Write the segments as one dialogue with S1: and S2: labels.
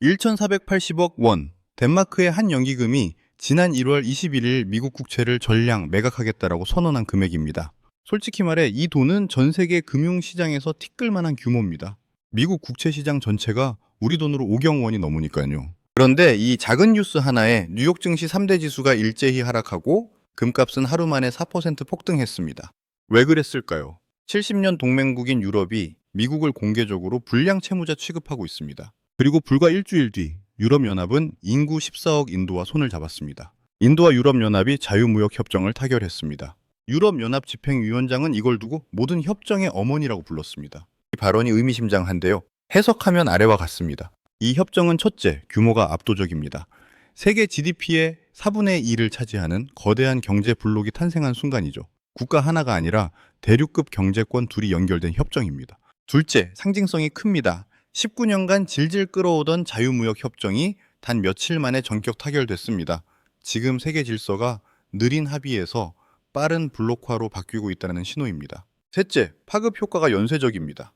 S1: 1,480억 원. 덴마크의 한 연기금이 지난 1월 21일 미국 국채를 전량 매각하겠다라고 선언한 금액입니다. 솔직히 말해 이 돈은 전 세계 금융시장에서 티끌만한 규모입니다. 미국 국채 시장 전체가 우리 돈으로 5경 원이 넘으니까요. 그런데 이 작은 뉴스 하나에 뉴욕 증시 3대 지수가 일제히 하락하고 금값은 하루 만에 4% 폭등했습니다. 왜 그랬을까요? 70년 동맹국인 유럽이 미국을 공개적으로 불량 채무자 취급하고 있습니다. 그리고 불과 일주일 뒤 유럽연합은 인구 14억 인도와 손을 잡았습니다. 인도와 유럽연합이 자유무역협정을 타결했습니다. 유럽연합 집행위원장은 이걸 두고 모든 협정의 어머니라고 불렀습니다. 이 발언이 의미심장한데요. 해석하면 아래와 같습니다. 이 협정은 첫째, 규모가 압도적입니다. 세계 GDP의 4분의 2를 차지하는 거대한 경제 블록이 탄생한 순간이죠. 국가 하나가 아니라 대륙급 경제권 둘이 연결된 협정입니다. 둘째, 상징성이 큽니다. 19년간 질질 끌어오던 자유무역 협정이 단 며칠 만에 전격 타결됐습니다. 지금 세계 질서가 느린 합의에서 빠른 블록화로 바뀌고 있다는 신호입니다. 셋째, 파급 효과가 연쇄적입니다.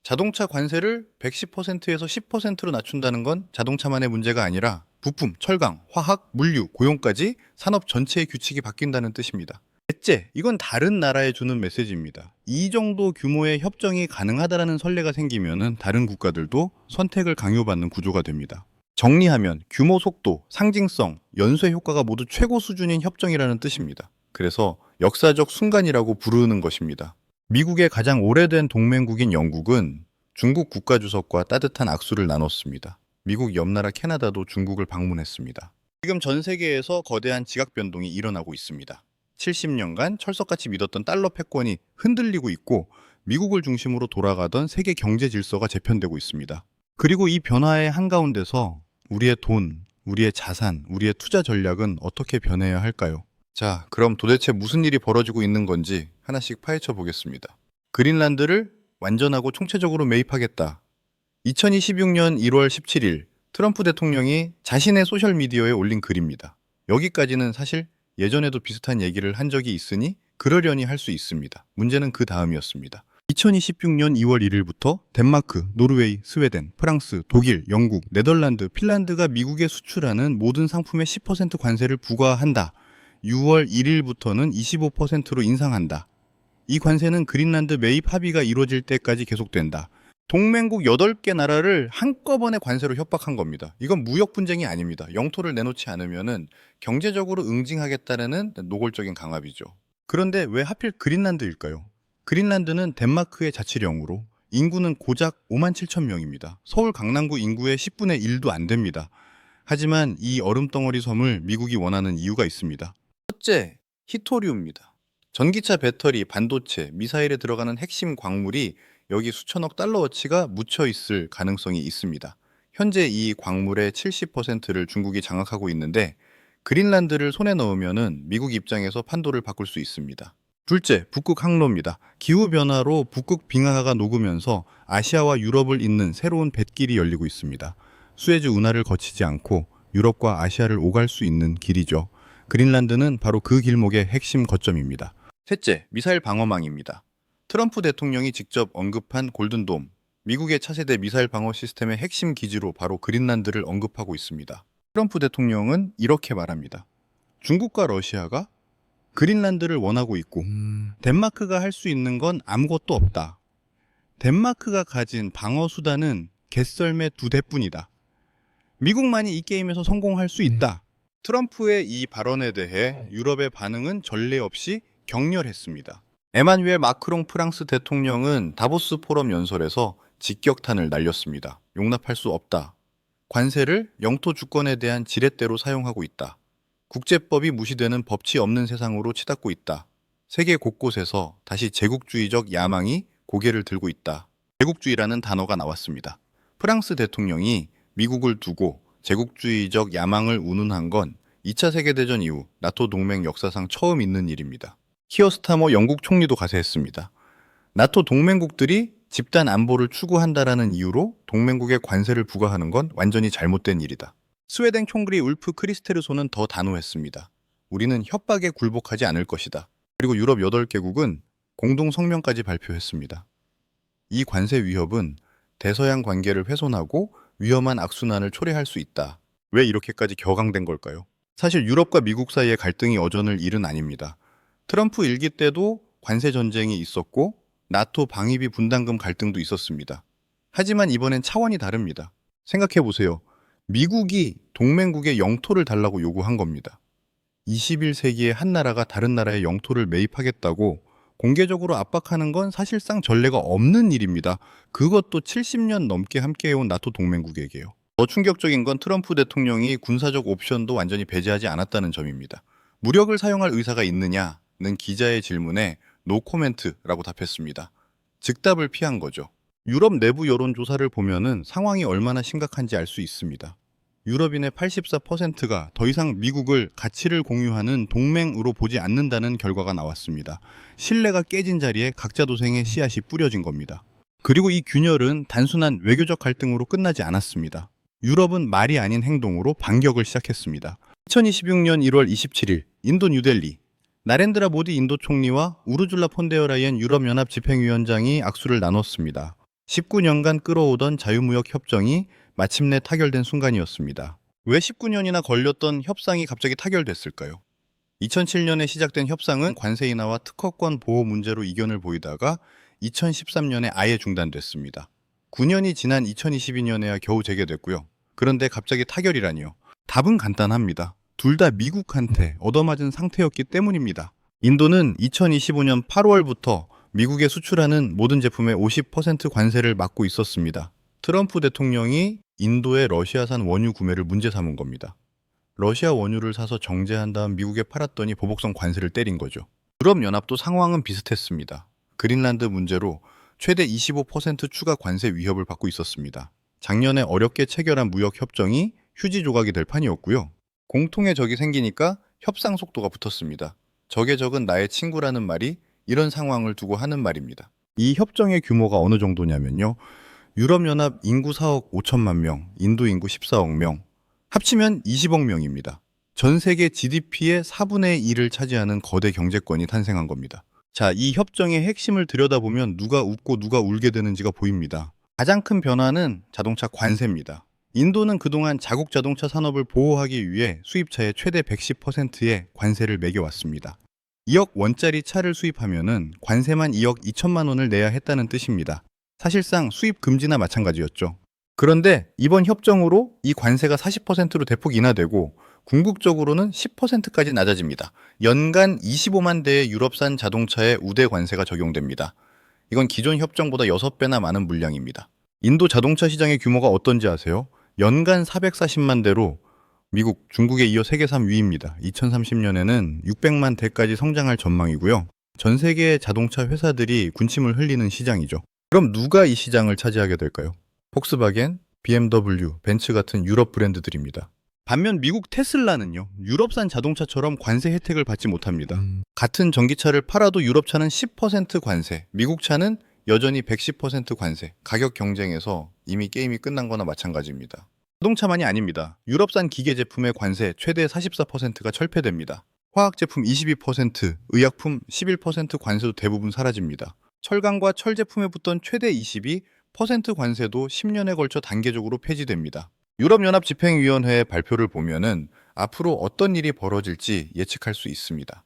S1: 자동차 관세를 110%에서 10%로 낮춘다는 건 자동차만의 문제가 아니라 부품, 철강, 화학, 물류, 고용까지 산업 전체의 규칙이 바뀐다는 뜻입니다. 넷째, 이건 다른 나라에 주는 메시지입니다. 이 정도 규모의 협정이 가능하다는 선례가 생기면 다른 국가들도 선택을 강요받는 구조가 됩니다. 정리하면 규모, 속도, 상징성, 연쇄 효과가 모두 최고 수준인 협정이라는 뜻입니다. 그래서 역사적 순간이라고 부르는 것입니다. 미국의 가장 오래된 동맹국인 영국은 중국 국가주석과 따뜻한 악수를 나눴습니다. 미국 옆나라 캐나다도 중국을 방문했습니다. 지금 전 세계에서 거대한 지각 변동이 일어나고 있습니다. 70년간 철석같이 믿었던 달러 패권이 흔들리고 있고 미국을 중심으로 돌아가던 세계 경제 질서가 재편되고 있습니다. 그리고 이 변화의 한가운데서 우리의 돈, 우리의 자산, 우리의 투자 전략은 어떻게 변해야 할까요? 자, 그럼 도대체 무슨 일이 벌어지고 있는 건지 하나씩 파헤쳐 보겠습니다. 그린란드를 완전하고 총체적으로 매입하겠다. 2026년 1월 17일 트럼프 대통령이 자신의 소셜미디어에 올린 글입니다. 여기까지는 사실 예전에도 비슷한 얘기를 한 적이 있으니 그러려니 할 수 있습니다. 문제는 그 다음이었습니다. 2026년 2월 1일부터 덴마크, 노르웨이, 스웨덴, 프랑스, 독일, 영국, 네덜란드, 핀란드가 미국에 수출하는 모든 상품에 10% 관세를 부과한다. 6월 1일부터는 25%로 인상한다. 이 관세는 그린란드 매입 합의가 이루어질 때까지 계속된다. 동맹국 8개 나라를 한꺼번에 관세로 협박한 겁니다. 이건 무역 분쟁이 아닙니다. 영토를 내놓지 않으면 경제적으로 응징하겠다는 노골적인 강압이죠. 그런데 왜 하필 그린란드일까요? 그린란드는 덴마크의 자치령으로 인구는 고작 5만 7천 명입니다. 서울 강남구 인구의 10분의 1도 안 됩니다. 하지만 이 얼음덩어리 섬을 미국이 원하는 이유가 있습니다. 첫째, 히토류입니다. 전기차 배터리, 반도체, 미사일에 들어가는 핵심 광물이 여기 수천억 달러어치가 묻혀 있을 가능성이 있습니다. 현재 이 광물의 70%를 중국이 장악하고 있는데 그린란드를 손에 넣으면 미국 입장에서 판도를 바꿀 수 있습니다. 둘째, 북극 항로입니다. 기후변화로 북극 빙하가 녹으면서 아시아와 유럽을 잇는 새로운 뱃길이 열리고 있습니다. 수에즈 운하를 거치지 않고 유럽과 아시아를 오갈 수 있는 길이죠. 그린란드는 바로 그 길목의 핵심 거점입니다. 셋째, 미사일 방어망입니다. 트럼프 대통령이 직접 언급한 골든돔, 미국의 차세대 미사일 방어 시스템의 핵심 기지로 바로 그린란드를 언급하고 있습니다. 트럼프 대통령은 이렇게 말합니다. 중국과 러시아가 그린란드를 원하고 있고 덴마크가 할 수 있는 건 아무것도 없다. 덴마크가 가진 방어 수단은 개썰매 2대뿐이다. 미국만이 이 게임에서 성공할 수 있다. 트럼프의 이 발언에 대해 유럽의 반응은 전례 없이 격렬했습니다. 에마뉴엘 마크롱 프랑스 대통령은 다보스 포럼 연설에서 직격탄을 날렸습니다. 용납할 수 없다. 관세를 영토 주권에 대한 지렛대로 사용하고 있다. 국제법이 무시되는 법치 없는 세상으로 치닫고 있다. 세계 곳곳에서 다시 제국주의적 야망이 고개를 들고 있다. 제국주의라는 단어가 나왔습니다. 프랑스 대통령이 미국을 두고 제국주의적 야망을 운운한 건 2차 세계대전 이후 나토 동맹 역사상 처음 있는 일입니다. 키어 스타머 영국 총리도 가세했습니다. 나토 동맹국들이 집단 안보를 추구한다라는 이유로 동맹국에 관세를 부과하는 건 완전히 잘못된 일이다. 스웨덴 총리 울프 크리스테르손은 더 단호했습니다. 우리는 협박에 굴복하지 않을 것이다. 그리고 유럽 8개국은 공동 성명까지 발표했습니다. 이 관세 위협은 대서양 관계를 훼손하고 위험한 악순환을 초래할 수 있다. 왜 이렇게까지 격앙된 걸까요? 사실 유럽과 미국 사이의 갈등이 어전을 일은 아닙니다. 트럼프 일기 때도 관세 전쟁이 있었고 나토 방위비 분담금 갈등도 있었습니다. 하지만 이번엔 차원이 다릅니다. 생각해 보세요. 미국이 동맹국의 영토를 달라고 요구한 겁니다. 21세기에 한 나라가 다른 나라의 영토를 매입하겠다고 공개적으로 압박하는 건 사실상 전례가 없는 일입니다. 그것도 70년 넘게 함께해온 나토 동맹국에게요. 더 충격적인 건 트럼프 대통령이 군사적 옵션도 완전히 배제하지 않았다는 점입니다. 무력을 사용할 의사가 있느냐는 기자의 질문에 노코멘트라고 답했습니다. 즉답을 피한 거죠. 유럽 내부 여론조사를 보면은 상황이 얼마나 심각한지 알 수 있습니다. 유럽인의 84%가 더 이상 미국을 가치를 공유하는 동맹으로 보지 않는다는 결과가 나왔습니다. 신뢰가 깨진 자리에 각자 도생의 씨앗이 뿌려진 겁니다. 그리고 이 균열은 단순한 외교적 갈등으로 끝나지 않았습니다. 유럽은 말이 아닌 행동으로 반격을 시작했습니다. 2026년 1월 27일 인도 뉴델리 나렌드라 모디 인도 총리와 우르줄라 폰데어라이엔 유럽연합 집행위원장이 악수를 나눴습니다. 19년간 끌어오던 자유무역 협정이 마침내 타결된 순간이었습니다. 왜 19년이나 걸렸던 협상이 갑자기 타결됐을까요? 2007년에 시작된 협상은 관세 인하와 특허권 보호 문제로 이견을 보이다가 2013년에 아예 중단됐습니다. 9년이 지난 2022년에야 겨우 재개됐고요. 그런데 갑자기 타결이라니요. 답은 간단합니다. 둘 다 미국한테 얻어맞은 상태였기 때문입니다. 인도는 2025년 8월부터 미국에 수출하는 모든 제품의 50% 관세를 막고 있었습니다. 트럼프 대통령이 인도의 러시아산 원유 구매를 문제 삼은 겁니다. 러시아 원유를 사서 정제한 다음 미국에 팔았더니 보복성 관세를 때린 거죠. 유럽연합도 상황은 비슷했습니다. 그린란드 문제로 최대 25% 추가 관세 위협을 받고 있었습니다. 작년에 어렵게 체결한 무역 협정이 휴지 조각이 될 판이었고요. 공통의 적이 생기니까 협상 속도가 붙었습니다. 적의 적은 나의 친구라는 말이 이런 상황을 두고 하는 말입니다. 이 협정의 규모가 어느 정도냐면요. 유럽연합 인구 4억 5천만 명, 인도 인구 14억 명, 합치면 20억 명입니다. 전 세계 GDP의 4분의 1을 차지하는 거대 경제권이 탄생한 겁니다. 자, 이 협정의 핵심을 들여다보면 누가 웃고 누가 울게 되는지가 보입니다. 가장 큰 변화는 자동차 관세입니다. 인도는 그동안 자국 자동차 산업을 보호하기 위해 수입차의 최대 110%의 관세를 매겨왔습니다. 2억 원짜리 차를 수입하면은 관세만 2억 2천만 원을 내야 했다는 뜻입니다. 사실상 수입 금지나 마찬가지였죠. 그런데 이번 협정으로 이 관세가 40%로 대폭 인하되고 궁극적으로는 10%까지 낮아집니다. 연간 25만 대의 유럽산 자동차에 우대 관세가 적용됩니다. 이건 기존 협정보다 6배나 많은 물량입니다. 인도 자동차 시장의 규모가 어떤지 아세요? 연간 440만 대로 미국, 중국에 이어 세계 3위입니다. 2030년에는 600만 대까지 성장할 전망이고요. 전 세계의 자동차 회사들이 군침을 흘리는 시장이죠. 그럼 누가 이 시장을 차지하게 될까요? 폭스바겐, BMW, 벤츠 같은 유럽 브랜드들입니다. 반면 미국 테슬라는요, 유럽산 자동차처럼 관세 혜택을 받지 못합니다. 같은 전기차를 팔아도 유럽 차는 10% 관세, 미국 차는 여전히 110% 관세, 가격 경쟁에서 이미 게임이 끝난 거나 마찬가지입니다. 자동차만이 아닙니다. 유럽산 기계 제품의 관세 최대 44%가 철폐됩니다. 화학 제품 22%, 의약품 11% 관세도 대부분 사라집니다. 철강과 철 제품에 붙던 최대 22% 관세도 10년에 걸쳐 단계적으로 폐지됩니다. 유럽연합 집행위원회의 발표를 보면은 앞으로 어떤 일이 벌어질지 예측할 수 있습니다.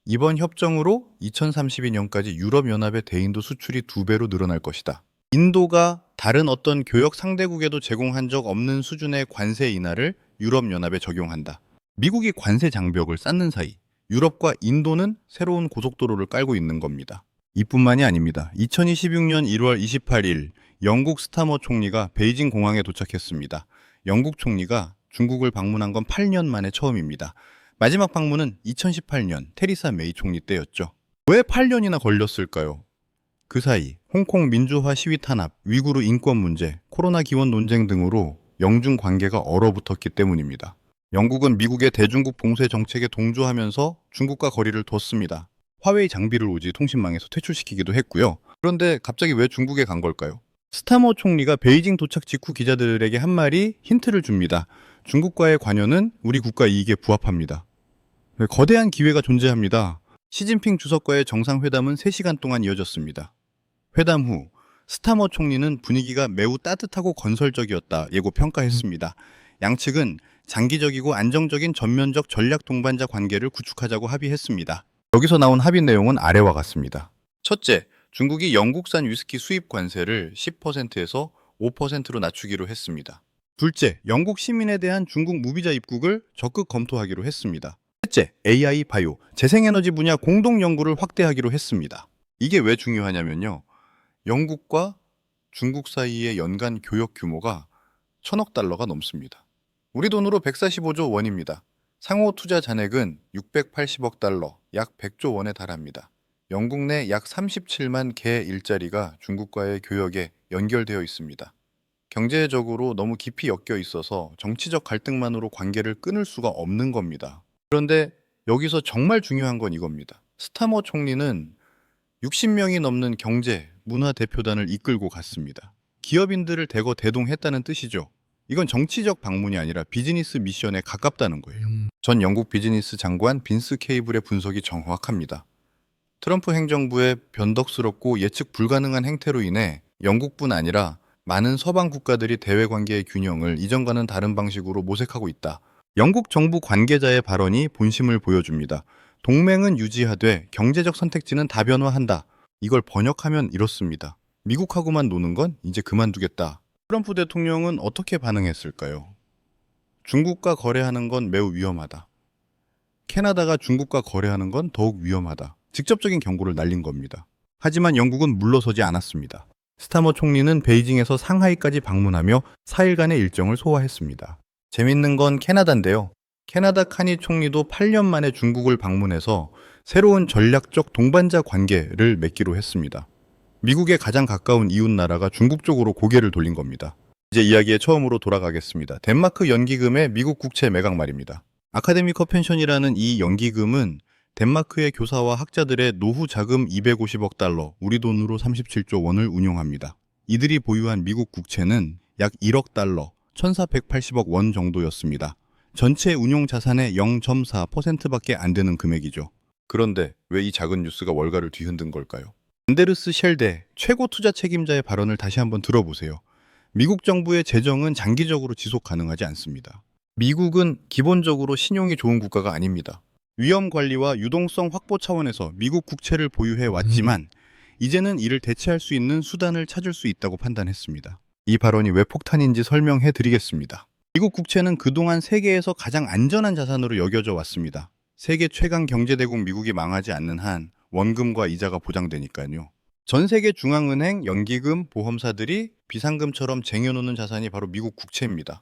S1: 이번 협정으로 2032년까지 유럽연합의 대인도 수출이 2배로 늘어날 것이다. 인도가 다른 어떤 교역 상대국에도 제공한 적 없는 수준의 관세 인하를 유럽연합에 적용한다. 미국이 관세 장벽을 쌓는 사이 유럽과 인도는 새로운 고속도로를 깔고 있는 겁니다. 이뿐만이 아닙니다. 2026년 1월 28일 영국 스타머 총리가 베이징 공항에 도착했습니다. 영국 총리가 중국을 방문한 건 8년 만에 처음입니다. 마지막 방문은 2018년 테리사 메이 총리 때였죠. 왜 8년이나 걸렸을까요? 그 사이 홍콩 민주화 시위 탄압, 위구르 인권 문제, 코로나 기원 논쟁 등으로 영중 관계가 얼어붙었기 때문입니다. 영국은 미국의 대중국 봉쇄 정책에 동조하면서 중국과 거리를 뒀습니다. 화웨이 장비를 오지 통신망에서 퇴출시키기도 했고요. 그런데 갑자기 왜 중국에 간 걸까요? 스타머 총리가 베이징 도착 직후 기자들에게 한 말이 힌트를 줍니다. 중국과의 관여는 우리 국가 이익에 부합합니다. 거대한 기회가 존재합니다. 시진핑 주석과의 정상회담은 3시간 동안 이어졌습니다. 회담 후 스타머 총리는 분위기가 매우 따뜻하고 건설적이었다 예고 평가했습니다. 양측은 장기적이고 안정적인 전면적 전략 동반자 관계를 구축하자고 합의했습니다. 여기서 나온 합의 내용은 아래와 같습니다. 첫째, 중국이 영국산 위스키 수입 관세를 10%에서 5%로 낮추기로 했습니다. 둘째, 영국 시민에 대한 중국 무비자 입국을 적극 검토하기로 했습니다. 셋째, AI 바이오, 재생에너지 분야 공동 연구를 확대하기로 했습니다. 이게 왜 중요하냐면요. 영국과 중국 사이의 연간 교역 규모가 1,000억 달러가 넘습니다. 우리 돈으로 145조 원입니다. 상호 투자 잔액은 680억 달러, 약 100조 원에 달합니다. 영국 내 약 37만 개 일자리가 중국과의 교역에 연결되어 있습니다. 경제적으로 너무 깊이 엮여 있어서 정치적 갈등만으로 관계를 끊을 수가 없는 겁니다. 그런데 여기서 정말 중요한 건 이겁니다. 스타머 총리는 60명이 넘는 경제, 문화 대표단을 이끌고 갔습니다. 기업인들을 대거 대동했다는 뜻이죠. 이건 정치적 방문이 아니라 비즈니스 미션에 가깝다는 거예요. 전 영국 비즈니스 장관 빈스 케이블의 분석이 정확합니다. 트럼프 행정부의 변덕스럽고 예측 불가능한 행태로 인해 영국뿐 아니라 많은 서방 국가들이 대외 관계의 균형을 이전과는 다른 방식으로 모색하고 있다. 영국 정부 관계자의 발언이 본심을 보여줍니다. 동맹은 유지하되 경제적 선택지는 다변화한다. 이걸 번역하면 이렇습니다. 미국하고만 노는 건 이제 그만두겠다. 트럼프 대통령은 어떻게 반응했을까요? 중국과 거래하는 건 매우 위험하다. 캐나다가 중국과 거래하는 건 더욱 위험하다. 직접적인 경고를 날린 겁니다. 하지만 영국은 물러서지 않았습니다. 스타머 총리는 베이징에서 상하이까지 방문하며 4일간의 일정을 소화했습니다. 재밌는 건 캐나다인데요. 캐나다 카니 총리도 8년 만에 중국을 방문해서 새로운 전략적 동반자 관계를 맺기로 했습니다. 미국의 가장 가까운 이웃 나라가 중국 쪽으로 고개를 돌린 겁니다. 이제 이야기에 처음으로 돌아가겠습니다. 덴마크 연기금의 미국 국채 매각 말입니다. 아카데미 커펜션이라는 이 연기금은 덴마크의 교사와 학자들의 노후 자금 250억 달러, 우리 돈으로 37조 원을 운용합니다. 이들이 보유한 미국 국채는 약 1억 달러, 1,480억 원 정도였습니다. 전체 운용 자산의 0.4%밖에 안 되는 금액이죠. 그런데 왜 이 작은 뉴스가 월가를 뒤흔든 걸까요? 안데르스 셸데 최고 투자 책임자의 발언을 다시 한번 들어보세요. 미국 정부의 재정은 장기적으로 지속 가능하지 않습니다. 미국은 기본적으로 신용이 좋은 국가가 아닙니다. 위험 관리와 유동성 확보 차원에서 미국 국채를 보유해 왔지만 이제는 이를 대체할 수 있는 수단을 찾을 수 있다고 판단했습니다. 이 발언이 왜 폭탄인지 설명해 드리겠습니다. 미국 국채는 그동안 세계에서 가장 안전한 자산으로 여겨져 왔습니다. 세계 최강 경제대국 미국이 망하지 않는 한 원금과 이자가 보장되니까요. 전 세계 중앙은행, 연기금, 보험사들이 비상금처럼 쟁여놓는 자산이 바로 미국 국채입니다.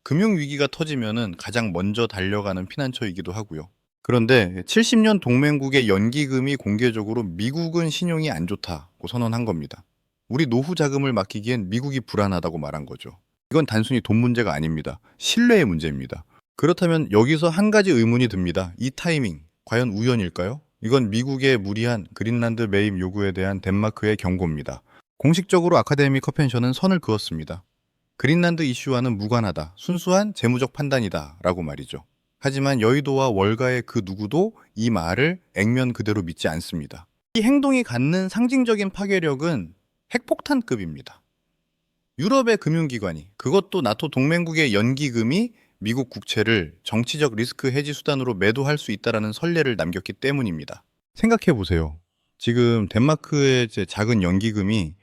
S1: 금융위기가 터지면은 가장 먼저 달려가는 피난처이기도 하고요. 그런데 70년 동맹국의 연기금이 공개적으로 미국은 신용이 안 좋다고 선언한 겁니다. 우리 노후 자금을 맡기기엔 미국이 불안하다고 말한 거죠. 이건 단순히 돈 문제가 아닙니다. 신뢰의 문제입니다. 그렇다면 여기서 한 가지 의문이 듭니다. 이 타이밍, 과연 우연일까요? 이건 미국의 무리한 그린란드 매입 요구에 대한 덴마크의 경고입니다. 공식적으로 아카데미 커펜션은 선을 그었습니다. 그린란드 이슈와는 무관하다. 순수한 재무적 판단이다. 라고 말이죠. 하지만 여의도와 월가의 그 누구도 이 말을 액면 그대로 믿지 않습니다. 이 행동이 갖는 상징적인 파괴력은 핵폭탄급입니다. 유럽의 금융기관이, 그것도 나토 동맹국의 연기금이 미국 국채를 정치적 리스크 해지 수단으로 매도할 수 있다는 선례를 남겼기 때문입니다. 생각해 보세요. 지금 덴마크의 작은 연기금이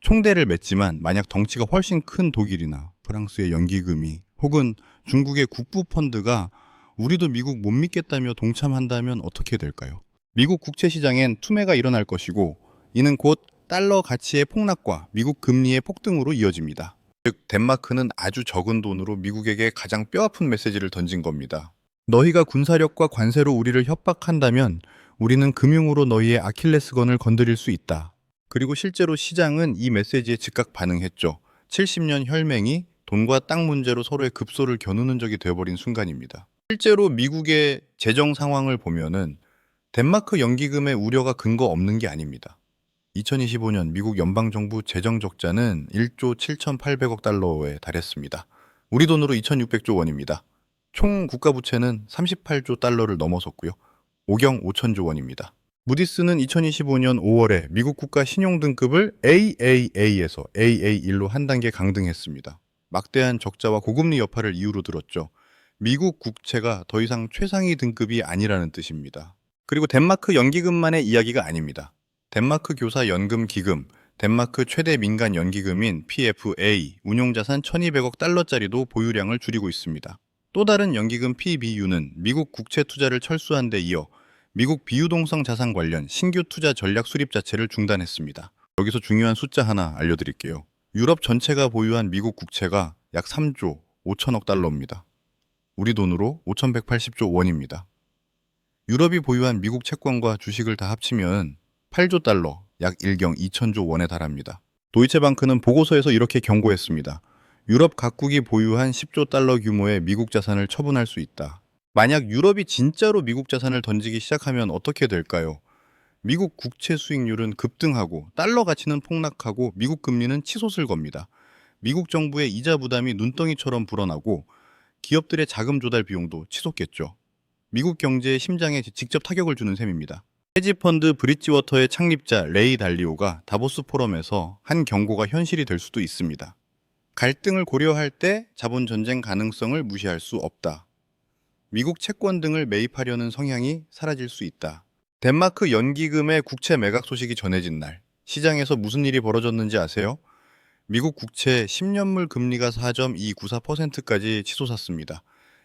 S1: 총대를 맺지만 만약 덩치가 훨씬 큰 독일이나 프랑스의 연기금이 혹은 중국의 국부펀드가 우리도 미국 못 믿겠다며 동참한다면 어떻게 될까요? 미국 국채 시장엔 투매가 일어날 것이고 이는 곧 달러 가치의 폭락과 미국 금리의 폭등으로 이어집니다. 즉 덴마크는 아주 적은 돈으로 미국에게 가장 뼈아픈 메시지를 던진 겁니다. 너희가 군사력과 관세로 우리를 협박한다면 우리는 금융으로 너희의 아킬레스건을 건드릴 수 있다. 그리고 실제로 시장은 이 메시지에 즉각 반응했죠. 70년 혈맹이 돈과 땅 문제로 서로의 급소를 겨누는 적이 되어버린 순간입니다. 실제로 미국의 재정 상황을 보면은 덴마크 연기금의 우려가 근거 없는 게 아닙니다. 2025년 미국 연방정부 재정 적자는 1조 7,800억 달러에 달했습니다. 우리 돈으로 2,600조 원입니다. 총 국가부채는 38조 달러를 넘어섰고요. 오경 5천조 원입니다. 무디스는 2025년 5월에 미국 국가 신용 등급을 AAA에서 AA1로 한 단계 강등했습니다. 막대한 적자와 고금리 여파를 이유로 들었죠. 미국 국채가 더 이상 최상위 등급이 아니라는 뜻입니다. 그리고 덴마크 연기금만의 이야기가 아닙니다. 덴마크 교사 연금 기금, 덴마크 최대 민간 연기금인 PFA 운용자산 1200억 달러짜리도 보유량을 줄이고 있습니다. 또 다른 연기금 PBU는 미국 국채 투자를 철수한 데 이어 미국 비유동성 자산 관련 신규 투자 전략 수립 자체를 중단했습니다. 여기서 중요한 숫자 하나 알려드릴게요. 유럽 전체가 보유한 미국 국채가 약 3조 5천억 달러입니다. 우리 돈으로 5,180조 원입니다. 유럽이 보유한 미국 채권과 주식을 다 합치면 8조 달러, 약 1경 2천조 원에 달합니다. 도이체방크는 보고서에서 이렇게 경고했습니다. 유럽 각국이 보유한 10조 달러 규모의 미국 자산을 처분할 수 있다. 만약 유럽이 진짜로 미국 자산을 던지기 시작하면 어떻게 될까요? 미국 국채 수익률은 급등하고 달러 가치는 폭락하고 미국 금리는 치솟을 겁니다. 미국 정부의 이자 부담이 눈덩이처럼 불어나고 기업들의 자금 조달 비용도 치솟겠죠. 미국 경제의 심장에 직접 타격을 주는 셈입니다. 헤지펀드 브릿지워터의 창립자 레이 달리오가 다보스 포럼에서 한 경고가 현실이 될 수도 있습니다. 갈등을 고려할 때 자본 전쟁 가능성을 무시할 수 없다. 미국 채권 등을 매입하려는 성향이 사라질 수 있다. 덴마크 연기금의 국채 매각 소식이 전해진 날, 시장에서 무슨 일이 벌어졌는지 아세요? 미국 국채 10년물 금리가 4.294%까지 치솟았습니다.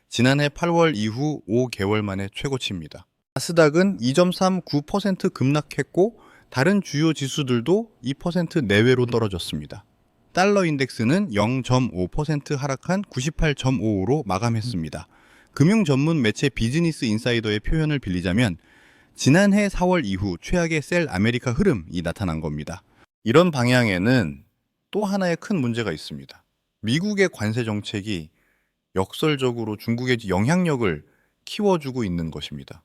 S1: 지난해 8월 이후 5개월 만에 최고치입니다. 나스닥은 2.39% 급락했고 다른 주요 지수들도 2% 내외로 떨어졌습니다. 달러 인덱스는 0.5% 하락한 98.55로 마감했습니다. 금융 전문 매체 비즈니스 인사이더의 표현을 빌리자면 지난해 4월 이후 최악의 셀 아메리카 흐름이 나타난 겁니다. 이런 방향에는 또 하나의 큰 문제가 있습니다. 미국의 관세 정책이 역설적으로 중국의 영향력을 키워주고 있는 것입니다.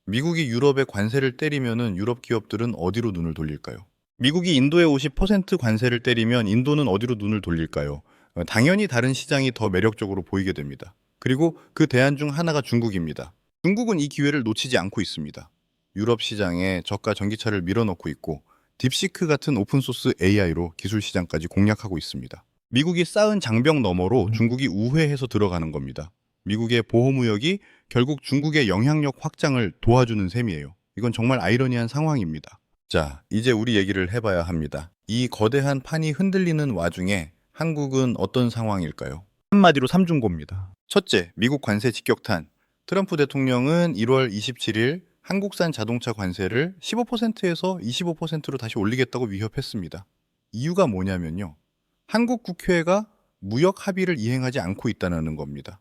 S1: 미국이 유럽의 관세를 때리면 유럽 기업들은 어디로 눈을 돌릴까요? 미국이 인도에 50% 관세를 때리면 인도는 어디로 눈을 돌릴까요? 당연히 다른 시장이 더 매력적으로 보이게 됩니다. 그리고 그 대안 중 하나가 중국입니다. 중국은 이 기회를 놓치지 않고 있습니다. 유럽 시장에 저가 전기차를 밀어넣고 있고 딥시크 같은 오픈소스 AI로 기술 시장까지 공략하고 있습니다. 미국이 쌓은 장벽 너머로 중국이 우회해서 들어가는 겁니다. 미국의 보호무역이 결국 중국의 영향력 확장을 도와주는 셈이에요. 이건 정말 아이러니한 상황입니다. 자, 이제 우리 얘기를 해봐야 합니다. 이 거대한 판이 흔들리는 와중에 한국은 어떤 상황일까요? 한마디로 삼중고입니다. 첫째, 미국 관세 직격탄. 트럼프 대통령은 1월 27일 한국산 자동차 관세를 15%에서 25%로 다시 올리겠다고 위협했습니다. 이유가 뭐냐면요. 한국 국회가 무역 합의를 이행하지 않고 있다는 겁니다.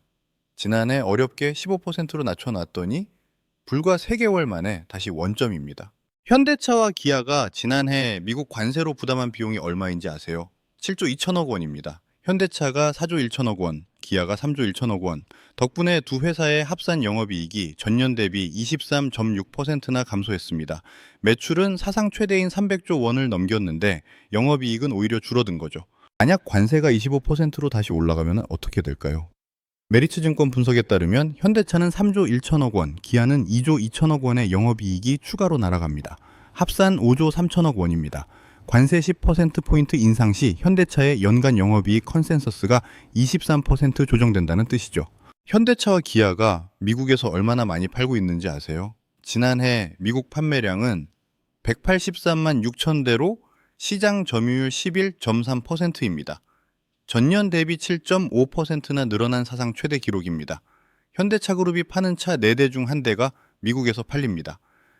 S1: 지난해 어렵게 15%로 낮춰놨더니 불과 3개월 만에 다시 원점입니다. 현대차와 기아가 지난해 미국 관세로 부담한 비용이 얼마인지 아세요? 7조 2천억 원입니다. 현대차가 4조 1천억 원, 기아가 3조 1천억 원. 덕분에 두 회사의 합산 영업이익이 전년 대비 23.6%나 감소했습니다. 매출은 사상 최대인 300조 원을 넘겼는데 영업이익은 오히려 줄어든 거죠. 만약 관세가 25%로 다시 올라가면 어떻게 될까요? 메리츠증권 분석에 따르면 현대차는 3조 1천억 원, 기아는 2조 2천억 원의 영업이익이 추가로 날아갑니다. 합산 5조 3천억 원입니다. 관세 10%포인트 인상 시 현대차의 연간 영업이익 컨센서스가 23% 조정된다는 뜻이죠. 현대차와 기아가 미국에서 얼마나 많이 팔고 있는지 아세요? 지난해 미국 판매량은 183만 6천 대로 시장 점유율 11.3%입니다. 전년 대비 7.5%나 늘어난 사상 최대 기록입니다. 현대차 그룹이 파는 차 4대 중 1대가 미국에서 팔립니다.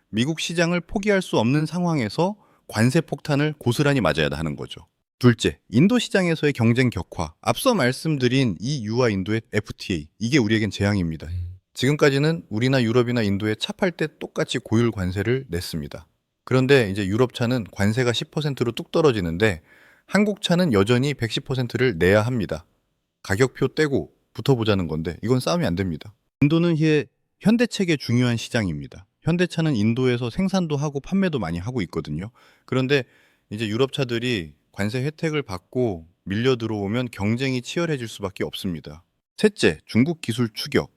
S1: 미국 시장을 포기할 수 없는 상황에서 관세 폭탄을 고스란히 맞아야 하는 거죠. 둘째, 인도 시장에서의 경쟁 격화. 앞서 말씀드린 EU와 인도의 FTA, 이게 우리에겐 재앙입니다. 지금까지는 우리나 유럽이나 인도에 차 팔 때 똑같이 고율 관세를 냈습니다. 그런데 이제 유럽 차는 관세가 10%로 뚝 떨어지는데 한국 차는 여전히 110%를 내야 합니다. 가격표 떼고 붙어보자는 건데 이건 싸움이 안 됩니다. 인도는 현대차의 중요한 시장입니다. 현대차는 인도에서 생산도 하고 판매도 많이 하고 있거든요. 그런데 이제 유럽 차들이 관세 혜택을 받고 밀려 들어오면 경쟁이 치열해질 수밖에 없습니다. 셋째, 중국 기술 추격.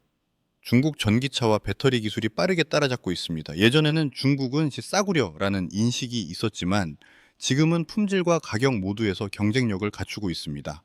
S1: 중국 전기차와 배터리 기술이 빠르게 따라잡고 있습니다. 예전에는 중국은 싸구려라는 인식이 있었지만 지금은 품질과 가격 모두에서 경쟁력을 갖추고 있습니다.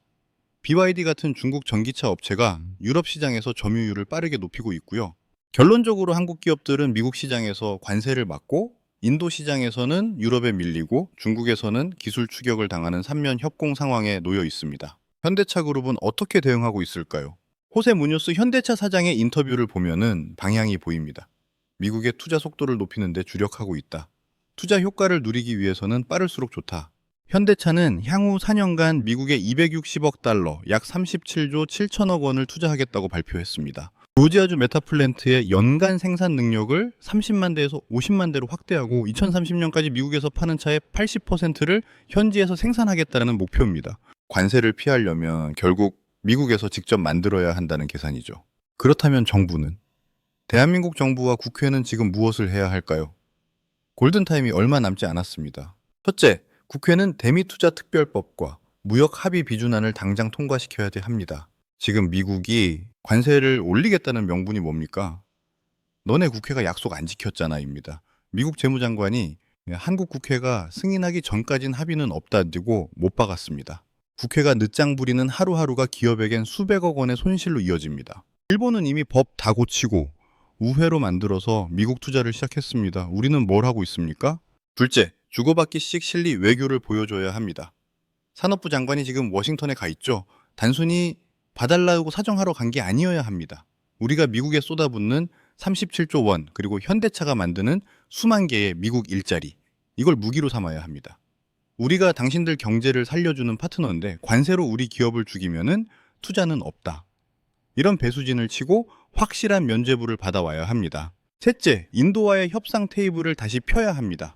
S1: BYD 같은 중국 전기차 업체가 유럽 시장에서 점유율을 빠르게 높이고 있고요. 결론적으로 한국 기업들은 미국 시장에서 관세를 맞고 인도 시장에서는 유럽에 밀리고 중국에서는 기술 추격을 당하는 삼면 협공 상황에 놓여 있습니다. 현대차 그룹은 어떻게 대응하고 있을까요? 호세 무뇨스 현대차 사장의 인터뷰를 보면은 방향이 보입니다. 미국의 투자 속도를 높이는 데 주력하고 있다. 투자 효과를 누리기 위해서는 빠를수록 좋다. 현대차는 향후 4년간 미국에 260억 달러, 약 37조 7천억 원을 투자하겠다고 발표했습니다. 조지아주 메타플랜트의 연간 생산 능력을 30만 대에서 50만 대로 확대하고 2030년까지 미국에서 파는 차의 80%를 현지에서 생산하겠다는 목표입니다. 관세를 피하려면 결국 미국에서 직접 만들어야 한다는 계산이죠. 그렇다면 정부는? 대한민국 정부와 국회는 지금 무엇을 해야 할까요? 골든타임이 얼마 남지 않았습니다. 첫째, 국회는 대미투자특별법과 무역 합의 비준안을 당장 통과시켜야 합니다. 지금 미국이 관세를 올리겠다는 명분이 뭡니까? 너네 국회가 약속 안 지켰잖아입니다. 미국 재무장관이 한국 국회가 승인하기 전까진 합의는 없다고 못 박았습니다. 국회가 늦장 부리는 하루하루가 기업에겐 수백억 원의 손실로 이어집니다. 일본은 이미 법 다 고치고 우회로 만들어서 미국 투자를 시작했습니다. 우리는 뭘 하고 있습니까? 둘째, 주고받기식 실리 외교를 보여줘야 합니다. 산업부 장관이 지금 워싱턴에 가 있죠. 단순히 봐달라고 사정하러 간 게 아니어야 합니다. 우리가 미국에 쏟아붓는 37조 원 그리고 현대차가 만드는 수만 개의 미국 일자리, 이걸 무기로 삼아야 합니다. 우리가 당신들 경제를 살려주는 파트너인데 관세로 우리 기업을 죽이면은 투자는 없다. 이런 배수진을 치고 확실한 면죄부를 받아와야 합니다. 셋째, 인도와의 협상 테이블을 다시 펴야 합니다.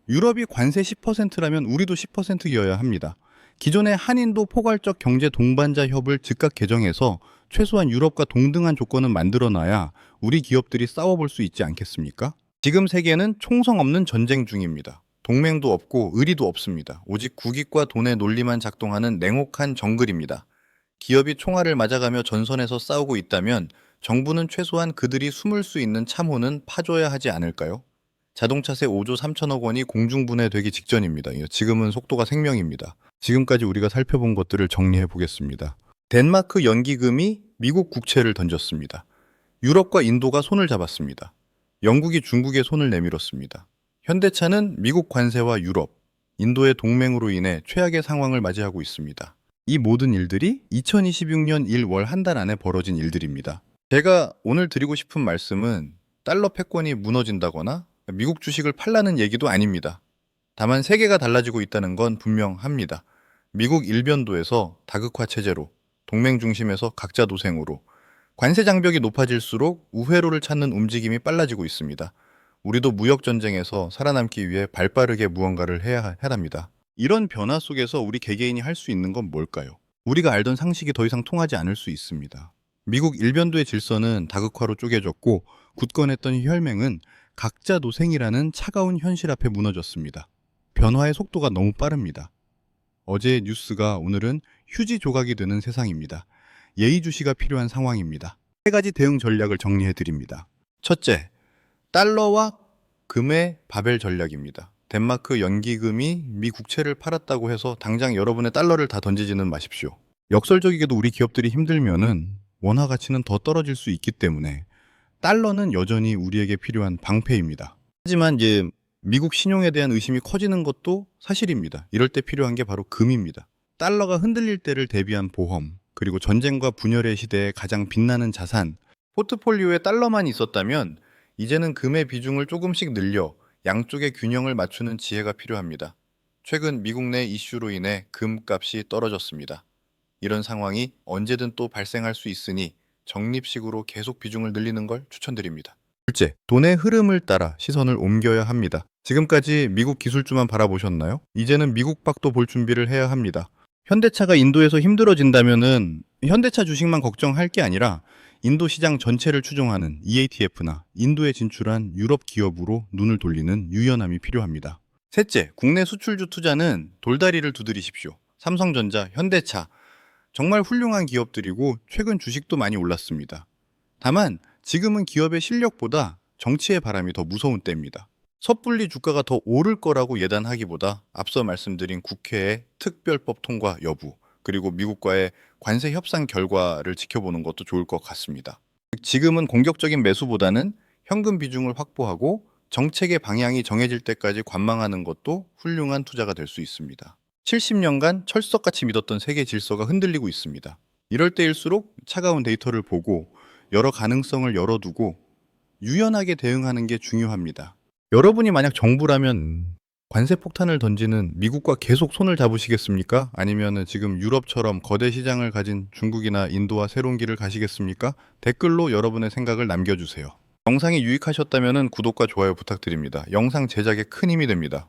S1: 유럽이 관세 10%라면 우리도 10%여야 합니다. 기존의 한인도 포괄적 경제 동반자 협을 즉각 개정해서 최소한 유럽과 동등한 조건은 만들어놔야 우리 기업들이 싸워볼 수 있지 않겠습니까? 지금 세계는 총성 없는 전쟁 중입니다. 동맹도 없고 의리도 없습니다. 오직 국익과 돈의 논리만 작동하는 냉혹한 정글입니다. 기업이 총알을 맞아가며 전선에서 싸우고 있다면 정부는 최소한 그들이 숨을 수 있는 참호는 파줘야 하지 않을까요? 자동차세 5조 3천억 원이 공중분해되기 직전입니다. 지금은 속도가 생명입니다. 지금까지 우리가 살펴본 것들을 정리해 보겠습니다. 덴마크 연기금이 미국 국채를 던졌습니다. 유럽과 인도가 손을 잡았습니다. 영국이 중국의 손을 내밀었습니다. 현대차는 미국 관세와 유럽, 인도의 동맹으로 인해 최악의 상황을 맞이하고 있습니다. 이 모든 일들이 2026년 1월 한 달 안에 벌어진 일들입니다. 제가 오늘 드리고 싶은 말씀은 달러 패권이 무너진다거나 미국 주식을 팔라는 얘기도 아닙니다. 다만 세계가 달라지고 있다는 건 분명합니다. 미국 일변도에서 다극화 체제로, 동맹 중심에서 각자 도생으로, 관세 장벽이 높아질수록 우회로를 찾는 움직임이 빨라지고 있습니다. 우리도 무역 전쟁에서 살아남기 위해 발빠르게 무언가를 해야 합니다. 이런 변화 속에서 우리 개개인이 할 수 있는 건 뭘까요? 우리가 알던 상식이 더 이상 통하지 않을 수 있습니다. 미국 일변도의 질서는 다극화로 쪼개졌고 굳건했던 혈맹은 각자 도생이라는 차가운 현실 앞에 무너졌습니다. 변화의 속도가 너무 빠릅니다. 어제의 뉴스가 오늘은 휴지 조각이 되는 세상입니다. 예의주시가 필요한 상황입니다. 세 가지 대응 전략을 정리해 드립니다. 첫째, 달러와 금의 바벨 전략입니다. 덴마크 연기금이 미 국채를 팔았다고 해서 당장 여러분의 달러를 다 던지지는 마십시오. 역설적이게도 우리 기업들이 힘들면은 원화 가치는 더 떨어질 수 있기 때문에 달러는 여전히 우리에게 필요한 방패입니다. 하지만 이제 미국 신용에 대한 의심이 커지는 것도 사실입니다. 이럴 때 필요한 게 바로 금입니다. 달러가 흔들릴 때를 대비한 보험, 그리고 전쟁과 분열의 시대에 가장 빛나는 자산, 포트폴리오에 달러만 있었다면 이제는 금의 비중을 조금씩 늘려 양쪽의 균형을 맞추는 지혜가 필요합니다. 최근 미국 내 이슈로 인해 금값이 떨어졌습니다. 이런 상황이 언제든 또 발생할 수 있으니 적립식으로 계속 비중을 늘리는 걸 추천드립니다. 둘째, 돈의 흐름을 따라 시선을 옮겨야 합니다. 지금까지 미국 기술주만 바라보셨나요? 이제는 미국 밖도 볼 준비를 해야 합니다. 현대차가 인도에서 힘들어진다면은 현대차 주식만 걱정할 게 아니라 인도 시장 전체를 추종하는 EATF나 인도에 진출한 유럽 기업으로 눈을 돌리는 유연함이 필요합니다. 셋째, 국내 수출주 투자는 돌다리를 두드리십시오. 삼성전자, 현대차, 정말 훌륭한 기업들이고 최근 주식도 많이 올랐습니다. 다만 지금은 기업의 실력보다 정치의 바람이 더 무서운 때입니다. 섣불리 주가가 더 오를 거라고 예단하기보다 앞서 말씀드린 국회의 특별법 통과 여부, 그리고 미국과의 관세 협상 결과를 지켜보는 것도 좋을 것 같습니다. 지금은 공격적인 매수보다는 현금 비중을 확보하고 정책의 방향이 정해질 때까지 관망하는 것도 훌륭한 투자가 될 수 있습니다. 70년간 철석같이 믿었던 세계 질서가 흔들리고 있습니다. 이럴 때일수록 차가운 데이터를 보고 여러 가능성을 열어두고 유연하게 대응하는 게 중요합니다. 여러분이 만약 정부라면 관세 폭탄을 던지는 미국과 계속 손을 잡으시겠습니까? 아니면 지금 유럽처럼 거대 시장을 가진 중국이나 인도와 새로운 길을 가시겠습니까? 댓글로 여러분의 생각을 남겨주세요. 영상이 유익하셨다면 구독과 좋아요 부탁드립니다. 영상 제작에 큰 힘이 됩니다.